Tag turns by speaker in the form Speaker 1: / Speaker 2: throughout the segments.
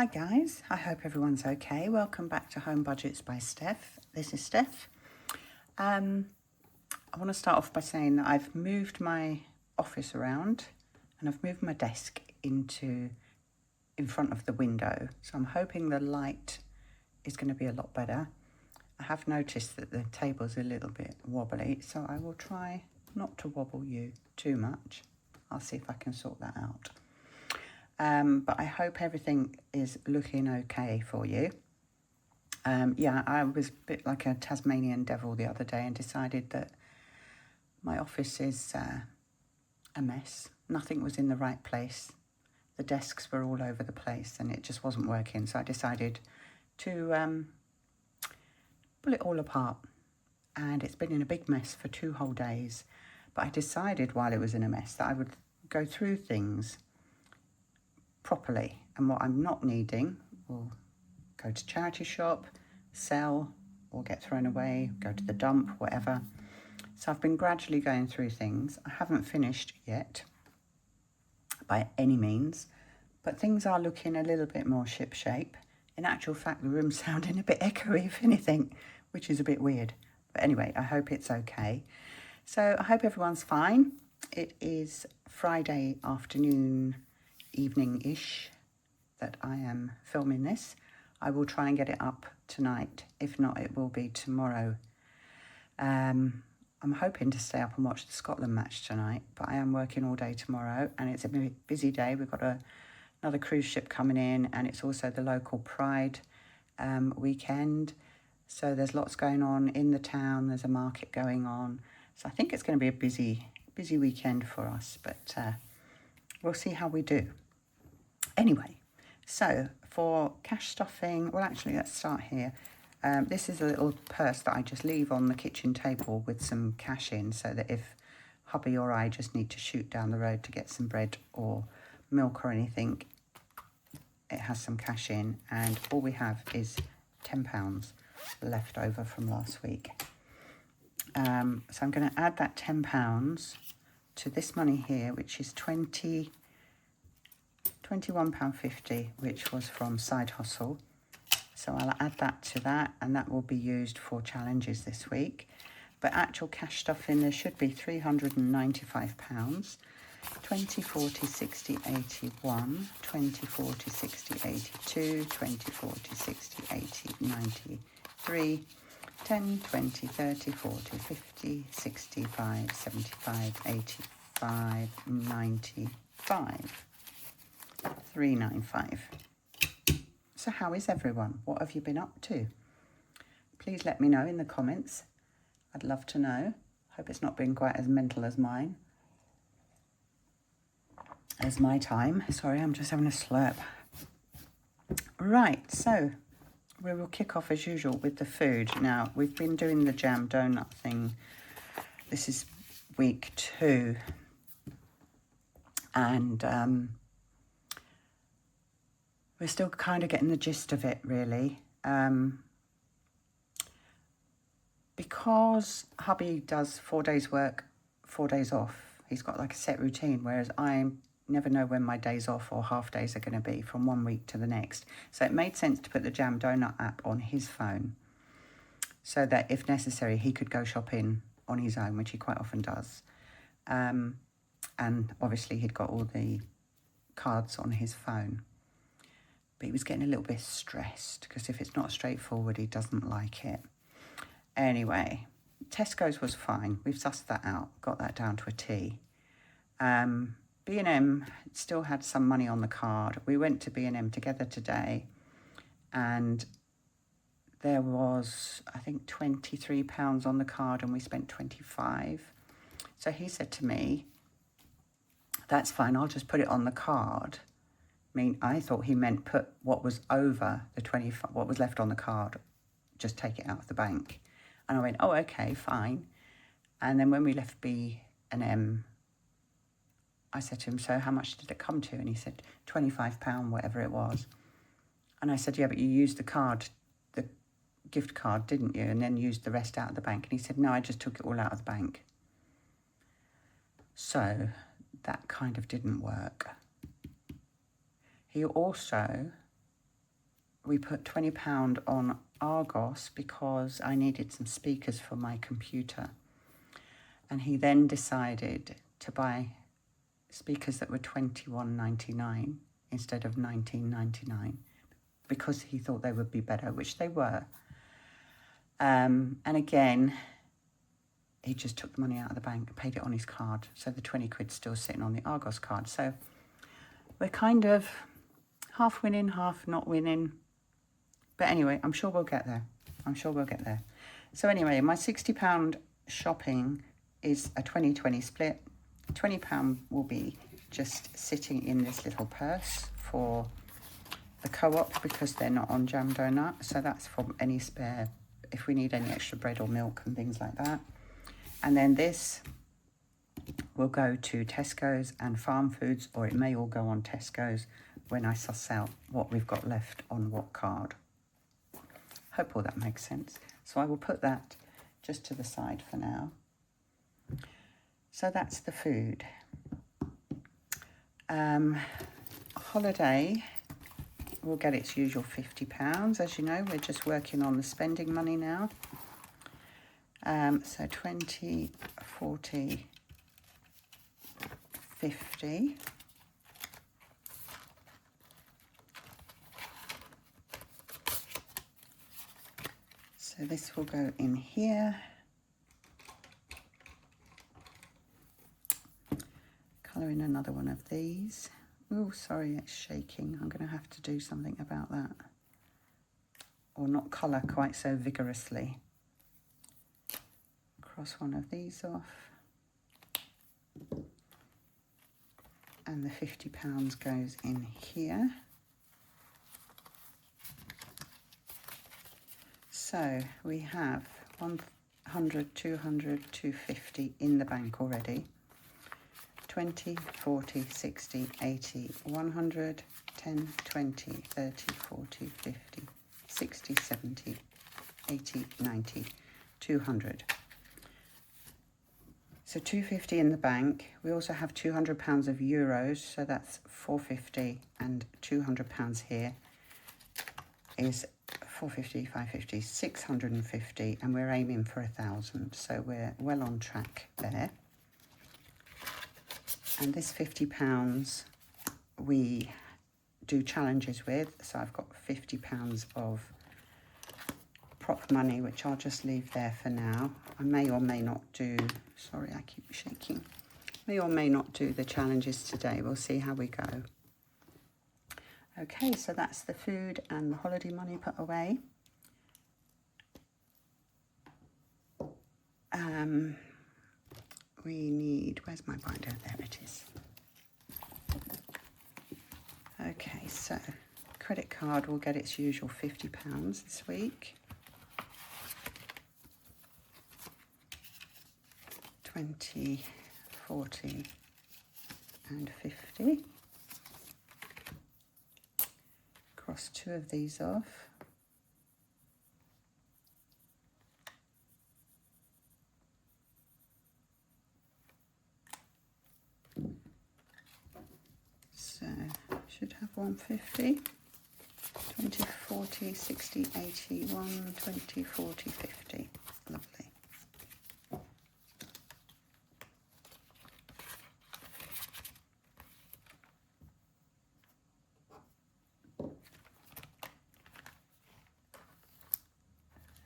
Speaker 1: Hi guys, I hope everyone's okay. Welcome back to Home Budgets by Steph. This is Steph. I want to start off by saying that I've moved my office around and I've moved my desk in front of the window. So I'm hoping the light is going to be a lot better. I have noticed that the table's a little bit wobbly, so I will try not to wobble you too much. I'll see if I can sort that out. But I hope everything is looking okay for you. Yeah, I was a bit like a Tasmanian devil the other day and decided that my office is a mess. Nothing was in the right place. The desks were all over the place and it just wasn't working. So I decided to pull it all apart. And it's been in a big mess for 2 whole days. But I decided while it was in a mess that I would go through things properly, and what I'm not needing will go to charity shop, sell, or get thrown away, go to the dump, whatever. So I've been gradually going through things. I haven't finished yet by any means, but things are looking a little bit more shipshape. In actual fact, the room's sounding a bit echoey, if anything, which is a bit weird. But anyway, I hope it's okay. So I hope everyone's fine. It is Friday afternoon, evening-ish that I am filming this. I will try and get it up tonight. If not, it will be tomorrow. I'm hoping to stay up and watch the Scotland match tonight, but I am working all day tomorrow and it's a busy day. We've got another cruise ship coming in, and it's also the local Pride weekend. So there's lots going on in the town. There's a market going on. So I think it's going to be a busy weekend for us, but we'll see how we do. Anyway, so for cash stuffing, well, actually, let's start here. This is a little purse that I just leave on the kitchen table with some cash in, so that if hubby or I just need to shoot down the road to get some bread or milk or anything, it has some cash in, and all we have is £10 left over from last week. So I'm going to add that £10 to this money here, which is £21.50, which was from Side Hustle. So I'll add that to that, and that will be used for challenges this week. But actual cash stuff in there should be £395. 20, 40, 60, 81, 20, 40, 60, 82, 20, 40, 60, 80, 93, 10, 20, 30, 40, 50, 65, 75, 85, 95. 395. So how is everyone? What have you been up to? Please let me know in the comments. I'd love to know. Hope it's not been quite as mental as mine. As my time. Sorry, I'm just having a slurp. Right, so we will kick off as usual with the food. Now, we've been doing the jam donut thing. This is week 2. And we're still kind of getting the gist of it, really. Because hubby does 4 days work, 4 days off. He's got like a set routine, whereas I never know when my days off or half days are going to be from one week to the next. So it made sense to put the Jam Donut app on his phone so that if necessary, he could go shopping on his own, which he quite often does. And obviously he'd got all the cards on his phone. But he was getting a little bit stressed because if it's not straightforward, he doesn't like it. Anyway, Tesco's was fine. We've sussed that out, got that down to a T. B&M still had some money on the card. We went to B&M together today and there was, I think, £23 on the card and we spent 25. So he said to me, that's fine, I'll just put it on the card. I mean, I thought he meant put what was over the 25, what was left on the card, just take it out of the bank. And I went, oh, okay, fine. And then when we left B&M, I said to him, so how much did it come to? And he said, £25, whatever it was. And I said, yeah, but you used the card, the gift card, didn't you? And then used the rest out of the bank. And he said, no, I just took it all out of the bank. So that kind of didn't work. He also we put £20 on Argos because I needed some speakers for my computer. And he then decided to buy speakers that were $21.99 instead of $19.99 because he thought they would be better, which they were. And again, he just took the money out of the bank and paid it on his card. So the 20 quid's still sitting on the Argos card. So we're kind of half winning, half not winning. But anyway, I'm sure we'll get there. I'm sure we'll get there. So anyway, my £60 shopping is a 20-20 split. £20 will be just sitting in this little purse for the co-op because they're not on Jam Donut. So that's from any spare, if we need any extra bread or milk and things like that. And then this will go to Tesco's and Farm Foods, or it may all go on Tesco's when I suss out what we've got left on what card. Hope all that makes sense. So I will put that just to the side for now. So that's the food. Holiday will get its usual £50. As you know, we're just working on the spending money now. So 20, 40, 50. So this will go in here. Colour in another one of these. Oh, sorry, it's shaking. I'm going to have to do something about that. Or not colour quite so vigorously. Cross one of these off. And the £50 goes in here. So we have 100, 200, 250 in the bank already. 20, 40, 60, 80, 100, 10, 20, 30, 40, 50, 60, 70, 80, 90, 200. So 250 in the bank. We also have £200 of euros, so that's 450, and £200 here is 450, 550, 650, and we're aiming for 1,000. So we're well on track there. And this £50 we do challenges with. So I've got £50 of prop money, which I'll just leave there for now. I may or may not do, sorry, I keep shaking. May or may not do the challenges today. We'll see how we go. Okay, so that's the food and the holiday money put away. We need, where's my binder? There it is. Okay, so credit card will get its usual £50 this week. 20, 40 and 50. Cross two of these off. So should have 150, 20, 40, 60, 80, 1, 20, 40, 50. Lovely.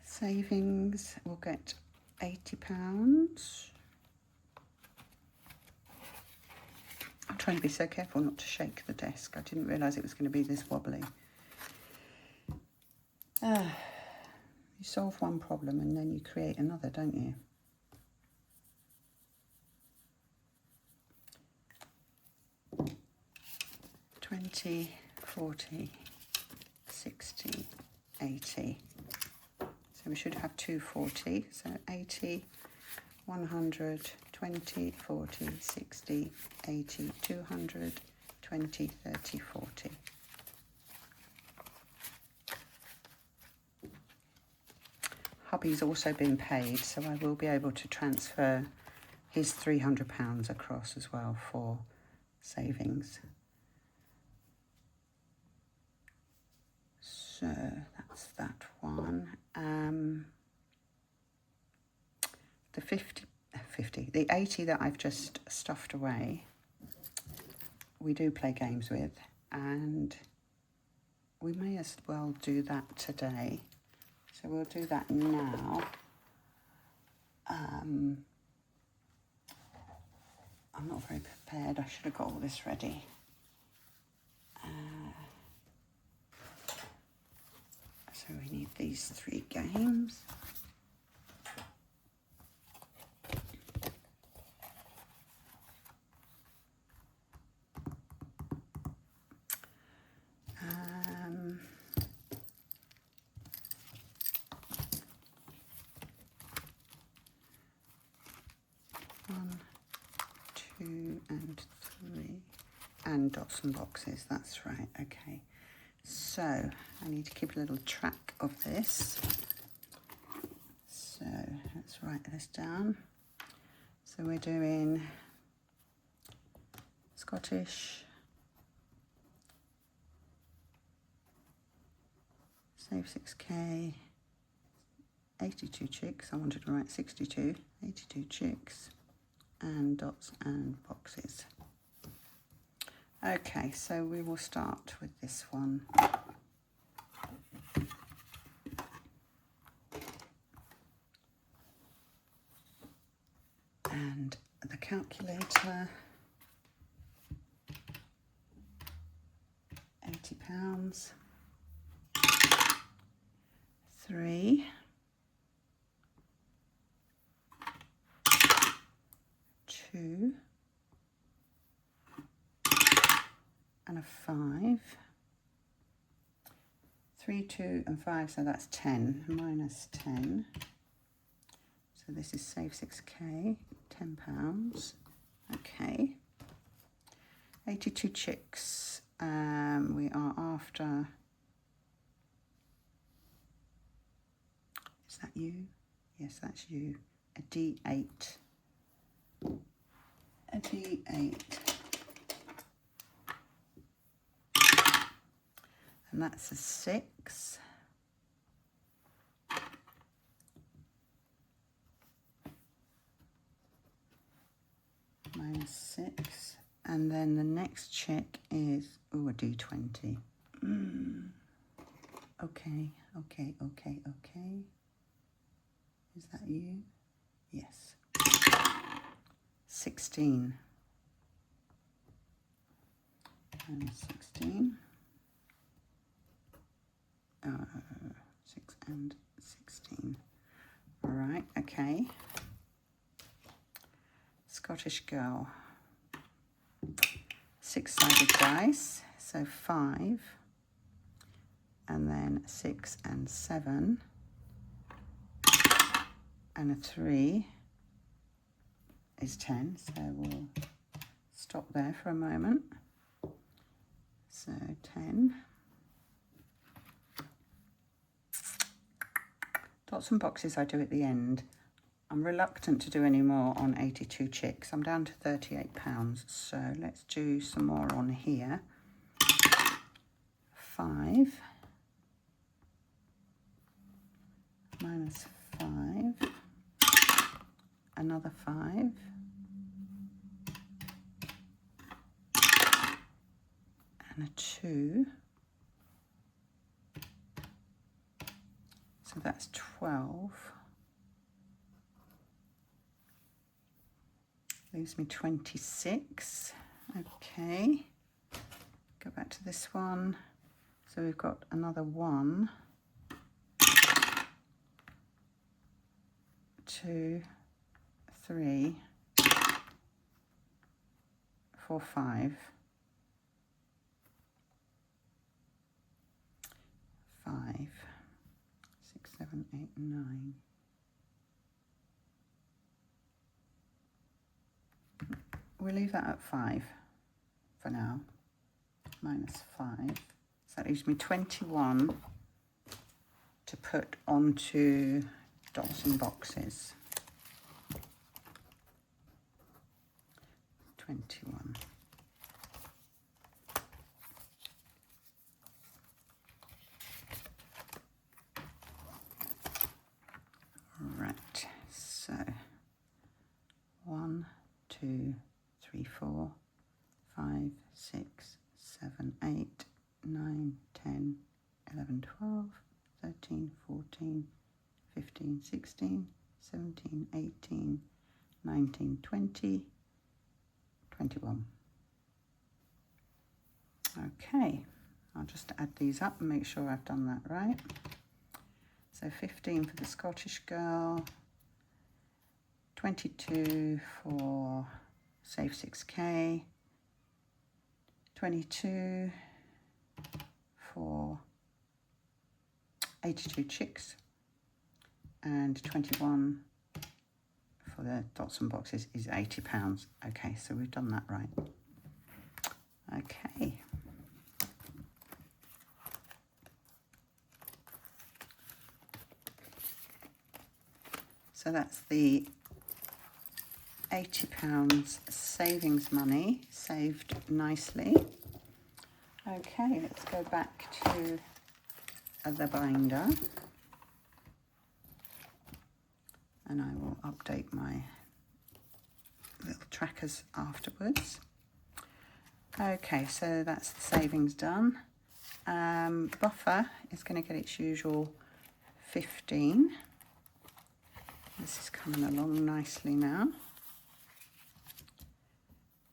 Speaker 1: Savings will get £80. I'm trying to be so careful not to shake the desk. I didn't realise it was going to be this wobbly. You solve one problem and then you create another, don't you? $20, 40, 60, 80. So we should have 240, so 80, 100, 20, 40, 60, 80, 200, 20, 30, 40. Hubby's also been paid, so I will be able to transfer his £300 across as well for savings. So So that's that one. The 80 that I've just stuffed away, we do play games with, and we may as well do that today. So we'll do that now. I'm not very prepared. I should have got all this ready. So we need these 3 games. One, 2 and 3. And dots and boxes, that's right, okay. So I need to keep a little track of this. So let's write this down. So we're doing Scottish, save 6k, 82 chicks. I wanted to write 62, 82 chicks, and dots and boxes. Okay, so we will start with this one. And the calculator, £80, 3, 2, and a 5. 3, 2 and 5, so that's 10, minus 10. So this is save 6k, £10. Okay. 82 chicks. We are after. Is that you? Yes, that's you. A D8. A D8. And that's a 6. Minus 6. And then the next check is, oh, a D20. Okay. Is that you? Yes. 16. Minus 16. 6 and 16. All right, okay. Scottish girl. 6-sided dice, so 5, and then 6 and 7, and a 3 is 10, so we'll stop there for a moment. So 10. Dots and boxes I do at the end. I'm reluctant to do any more on 82 chicks. I'm down to £38, so let's do some more on here. 5 minus 5, another 5, and a 2. So that's 12. Leaves me 26. Okay, go back to this one. So we've got another 1, 2, 3, 4, 5, 5, 6, 7, 8, 9. We'll leave that at 5 for now, minus 5. So that leaves me 21 to put onto dots and boxes. 21. 15, 16, 17, 18, 19, 20, 21. Okay, I'll just add these up and make sure I've done that right. So 15 for the Scottish girl, 22 for Save 6K, 22 for 82 chicks, and 21 for the dots and boxes is £80. Okay, so we've done that right. Okay. So that's the £80 savings money saved nicely. Okay, let's go back to the binder and I will update my little trackers afterwards. Okay, so that's the savings done. Buffer is going to get its usual 15. This is coming along nicely now.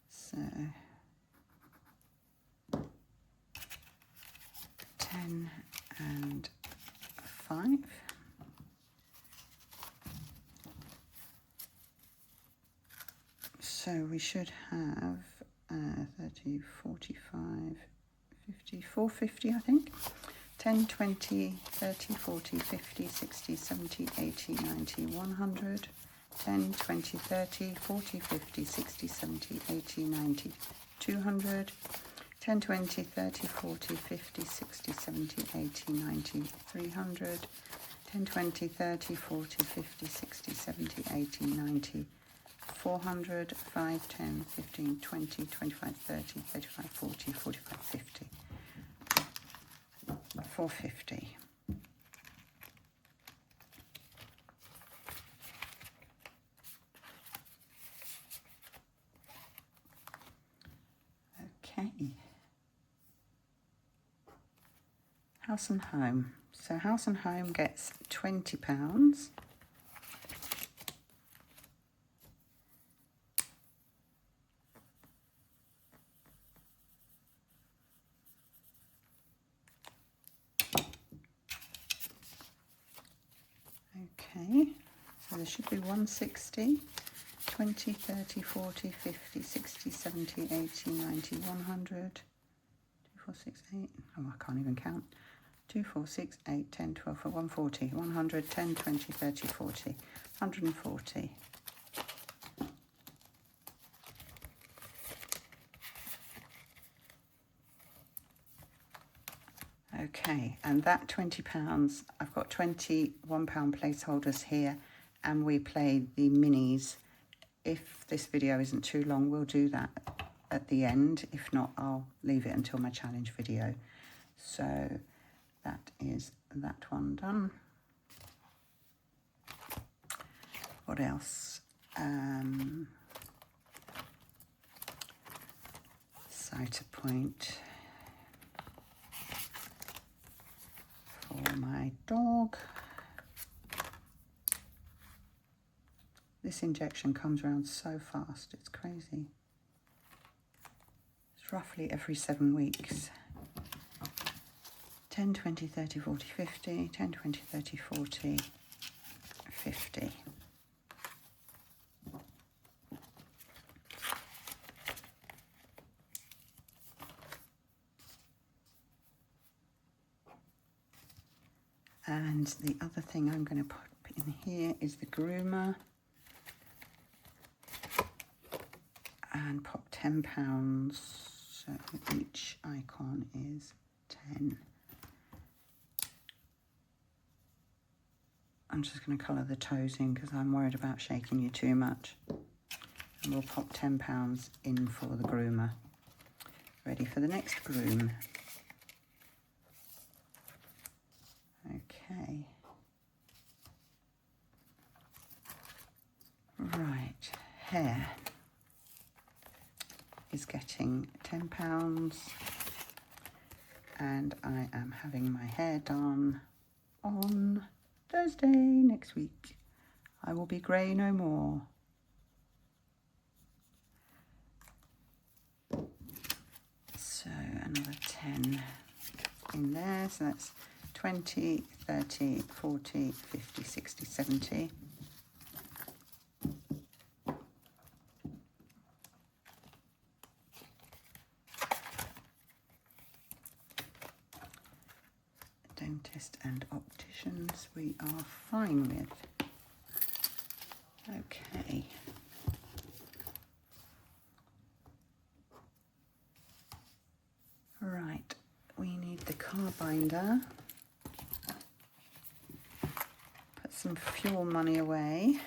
Speaker 1: So 10 and 5. So we should have 30, 45, 50, 450 I think. 10, 20, 30, 40, 50, 60, 70, 80, 90, 100. 10, 20, 30, 40, 50, 60, 70, 80, 90, 200. 10, 20, 30, 40, 50, 60, 70, 80, 90, 300. 10, 20, 30, 40, 50, 60, 70, 80, 90, 400. 5, 10, 15, 20, 25, 30, 35, 40, 45, 50. 450. Okay. House and Home. So House and Home gets £20. Okay, so there should be 160, 20, 30, 40, 50, 60, 70, 80, 90, 100, 2, 4, 6, 8, oh I can't even count, 2, 4, 6, 8, 10, 12, 140, 100, 10, 20, 30, 40, 140. Okay, and that £20, I've got £21 placeholders here, and we played the minis. If this video isn't too long, we'll do that at the end. If not, I'll leave it until my challenge video. So that is that one done. What else? Cider point for my dog. This injection comes around so fast, it's crazy. It's roughly every 7 weeks. 10, 20, 30, 40, 50, 10, 20, 30, 40, 50. And the other thing I'm going to put in here is the groomer. And pop £10, so each icon is 10. I'm just going to colour the toes in because I'm worried about shaking you too much. And we'll pop £10 in for the groomer. Ready for the next groom. Okay. Right, hair is getting £10, and I am having my hair done on Thursday next week. I will be grey no more. So another 10 in there. So that's 20, 30, 40, 50, 60, 70. Dentist and opticians we are fine with. Okay. Right, we need the car binder. Put some fuel money away.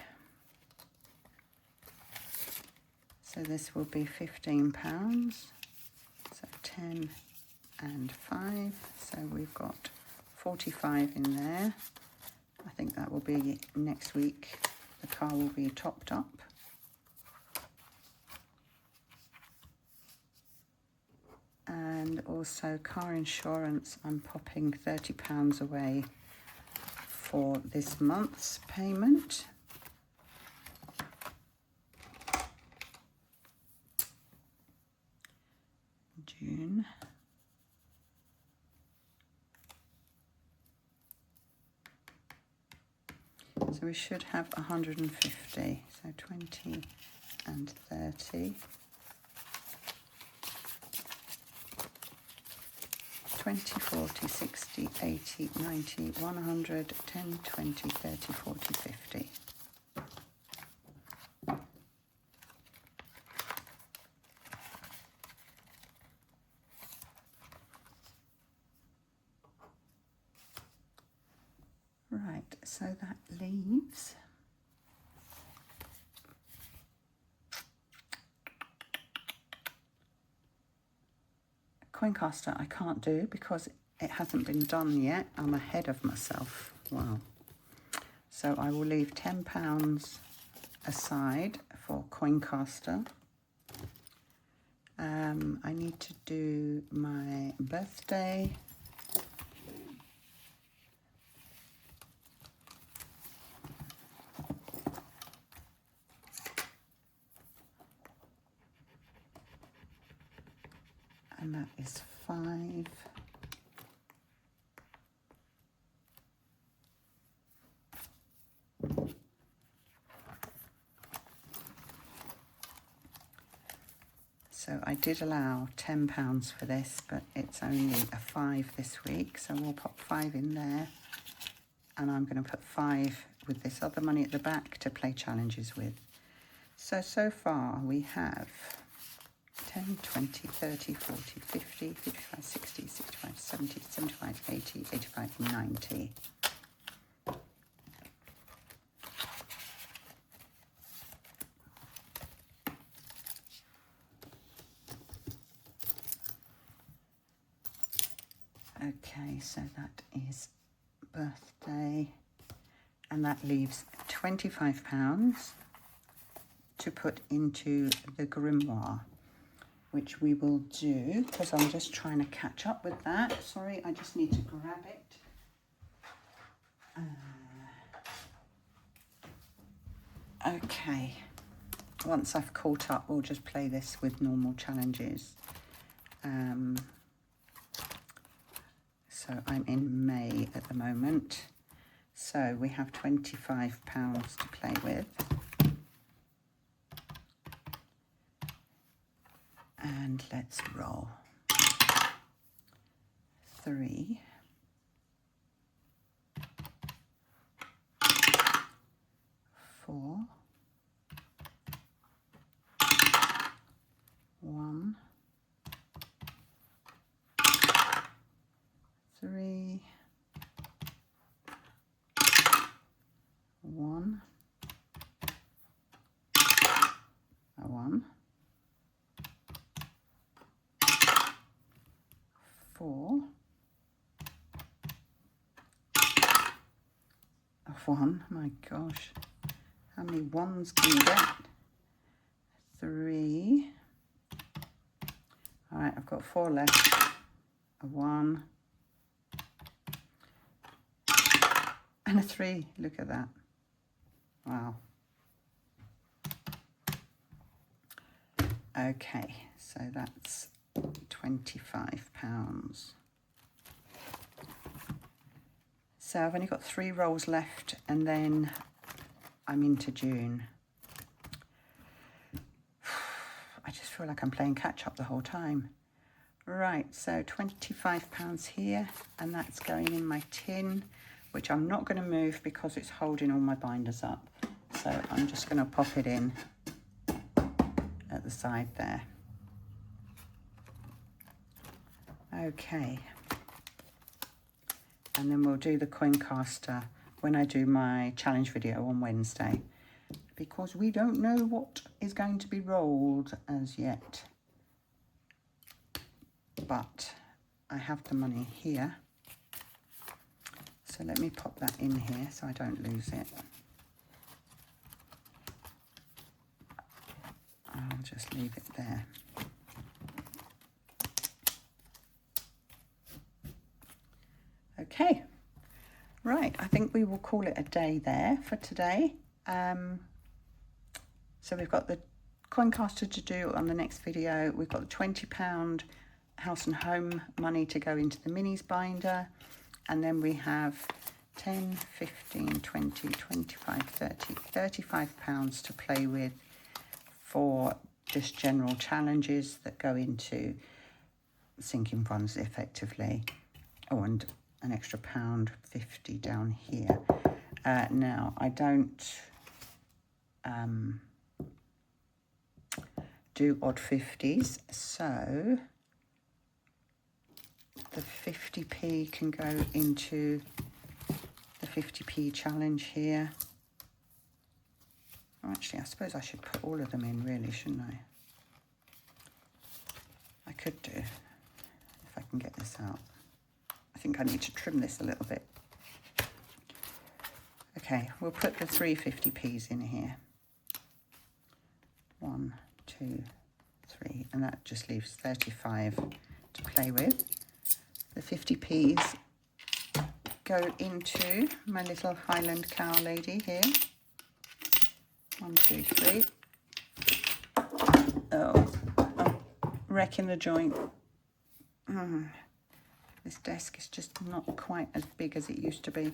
Speaker 1: So this will be £15. So 10 and 5. So we've got 45 in there. I think that will be next week. The car will be topped up. And also car insurance, I'm popping £30 away for this month's payment. June. So we should have 150, so 20 and 30. 20, 40, 60, 80, 90, 100, 10, 20, 30, 40, 50. Right, so that leaves Coincaster. I can't do because it hasn't been done yet. I'm ahead of myself. Wow. So I will leave £10 aside for Coincaster. I need to do my birthday. And that is 5. So I did allow £10 for this, but it's only a 5 this week. So we'll pop 5 in there. And I'm going to put 5 with this other money at the back to play challenges with. So far we have 10, 20, 30, 40, 50, 55, 60, 65, 70, 75, 80, 85, 90. Okay, so that is birthday, and that leaves £25 to put into the Grimoire, which we will do because I'm just trying to catch up with that. Sorry, I just need to grab it. Okay, once I've caught up, we'll just play this with normal challenges. So I'm in May at the moment. So we have £25 to play with. And let's roll. 3. 4. 1. 3. 1. A 1. 4. A 1. My gosh. How many 1s can you get? 3. All right, I've got 4 left. A 1. and a 3. Look at that. Wow. Okay, so that's £25. So I've only got 3 rolls left, and then I'm into June. I just feel like I'm playing catch up the whole time. Right, so £25 here, and that's going in my tin, which I'm not going to move because it's holding all my binders up. So I'm just going to pop it in at the side there. Okay. And then we'll do the coin caster when I do my challenge video on Wednesday, because we don't know what is going to be rolled as yet. But I have the money here. So let me pop that in here so I don't lose it. I'll just leave it there. Okay, right, I think we will call it a day there for today. So we've got the coin caster to do on the next video. We've got the £20 house and home money to go into the minis binder. And then we have 10, 15, 20, 25, 30, £35 to play with for just general challenges that go into sinking funds effectively. Oh, and an extra £1.50 down here. Now, I don't do odd 50s, so the 50p can go into the 50p challenge here. Oh, actually, I suppose I should put all of them in, really, shouldn't I? I could do, if I can get this out. I think I need to trim this a little bit. Okay, we'll put the 3 50p's in here. 1, 2, 3, and that just leaves 35 to play with. The 50p's go into my little Highland cow lady here. 1, 2, 3. Oh, wrecking the joint. This desk is just not quite as big as it used to be.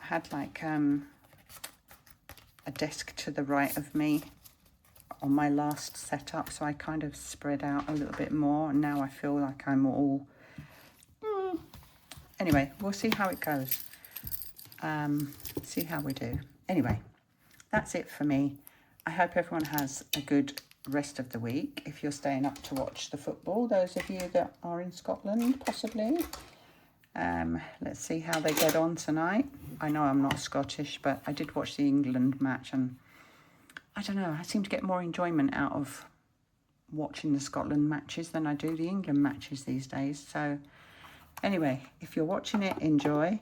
Speaker 1: I had like a desk to the right of me on my last setup, so I kind of spread out a little bit more, and now I feel like I'm all... Anyway, we'll see how it goes. See how we do. Anyway, that's it for me. I hope everyone has a good rest of the week. If you're staying up to watch the football, those of you that are in Scotland, possibly. Let's see how they get on tonight. I know I'm not Scottish, but I did watch the England match, and I don't know, I seem to get more enjoyment out of watching the Scotland matches than I do the England matches these days. So anyway, if you're watching it, enjoy,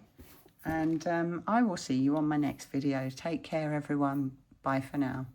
Speaker 1: and I will see you on my next video. Take care, everyone. Bye for now.